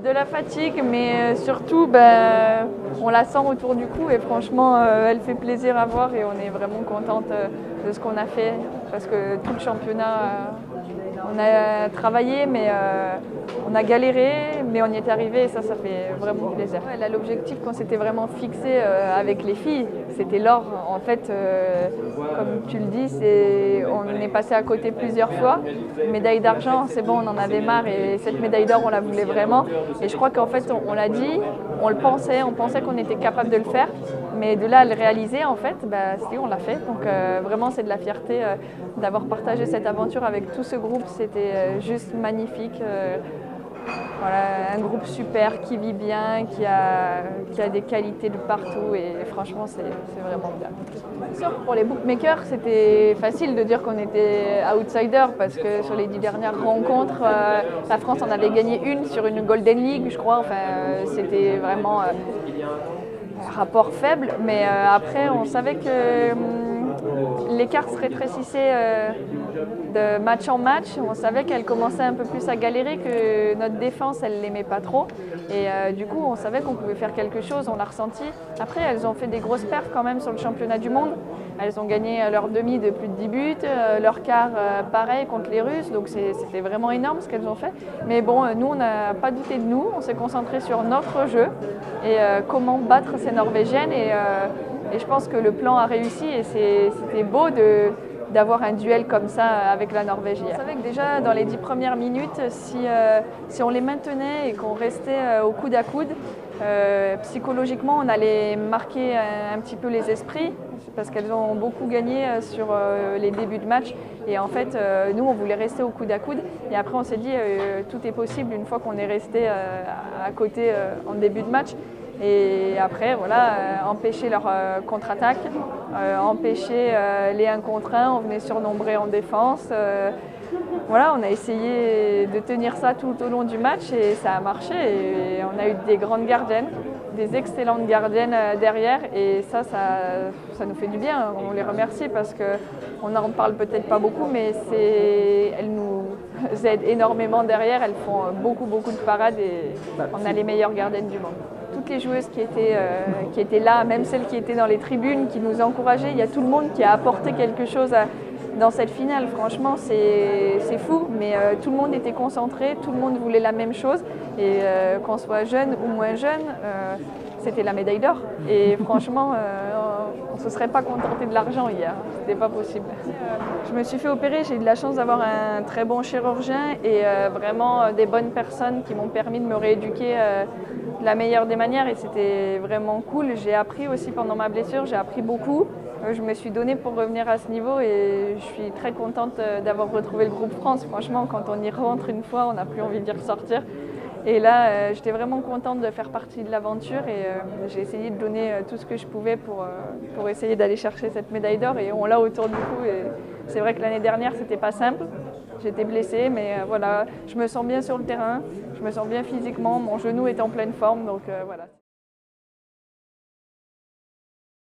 De la fatigue, mais surtout, on la sent autour du cou et franchement, elle fait plaisir à voir et on est vraiment contente de ce qu'on a fait parce que tout le championnat, on a travaillé, mais on a galéré, mais on y est arrivé et ça fait vraiment plaisir. Ouais, là, l'objectif qu'on s'était vraiment fixé avec les filles, c'était l'or. En fait, comme tu le dis, on est passé à côté plusieurs fois. Médaille d'argent, c'est bon, on en avait marre et cette médaille d'or, on la voulait vraiment. Et je crois qu'en fait, on l'a dit, on pensait qu'on était capable de le faire. Mais de là à le réaliser, en fait, si, on l'a fait. Donc vraiment, c'est de la fierté d'avoir partagé cette aventure avec tout ce groupe. C'était juste magnifique. Voilà, un groupe super qui vit bien, qui a des qualités de partout et franchement c'est vraiment bien. C'est sûr, pour les bookmakers c'était facile de dire qu'on était outsider parce que sur les 10 dernières rencontres, la France en avait gagné une sur une Golden League je crois, enfin c'était vraiment un rapport faible, mais après on savait que l'écart se rétrécissait de match en match. On savait qu'elle commençait un peu plus à galérer, que notre défense, elle l'aimait pas trop. Et du coup, on savait qu'on pouvait faire quelque chose, on l'a ressenti. Après, elles ont fait des grosses perfs quand même sur le championnat du monde. Elles ont gagné leur demi de plus de 10 buts, leur quart pareil contre les Russes, donc c'était vraiment énorme ce qu'elles ont fait. Mais bon, nous, on n'a pas douté de nous, on s'est concentré sur notre jeu et comment battre ces Norvégiennes. Et je pense que le plan a réussi et c'était beau d'avoir un duel comme ça avec la Norvège hier. On savait que déjà dans les 10 premières minutes, si on les maintenait et qu'on restait au coude à coude, psychologiquement on allait marquer un petit peu les esprits parce qu'elles ont beaucoup gagné sur les débuts de match et en fait nous on voulait rester au coude à coude et après on s'est dit tout est possible une fois qu'on est resté à côté en début de match. Et après, voilà, empêcher leur contre-attaque, empêcher les 1 contre 1, on venait surnombrer en défense. Voilà, on a essayé de tenir ça tout au long du match et ça a marché. Et on a eu des grandes gardiennes, des excellentes gardiennes derrière et ça nous fait du bien. On les remercie parce qu'on n'en parle peut-être pas beaucoup, mais elles nous aident énormément derrière. Elles font beaucoup de parades et on a les meilleures gardiennes du monde. Toutes les joueuses qui étaient là, même celles qui étaient dans les tribunes, qui nous encourageaient, il y a tout le monde qui a apporté quelque chose dans cette finale. Franchement, c'est fou, mais tout le monde était concentré, tout le monde voulait la même chose. Et qu'on soit jeune ou moins jeune, c'était la médaille d'or. Et franchement, on ne se serait pas contenté de l'argent hier, c'était pas possible. Je me suis fait opérer, j'ai eu de la chance d'avoir un très bon chirurgien et vraiment des bonnes personnes qui m'ont permis de me rééduquer de la meilleure des manières et c'était vraiment cool. J'ai appris aussi pendant ma blessure, j'ai appris beaucoup. Je me suis donnée pour revenir à ce niveau et je suis très contente d'avoir retrouvé le groupe France. Franchement, quand on y rentre une fois, on n'a plus envie d'y ressortir. Et là, j'étais vraiment contente de faire partie de l'aventure et j'ai essayé de donner tout ce que je pouvais pour essayer d'aller chercher cette médaille d'or et on l'a autour du cou. Et c'est vrai que l'année dernière, c'était pas simple. J'étais blessée, mais voilà, je me sens bien sur le terrain, je me sens bien physiquement, mon genou est en pleine forme, donc voilà.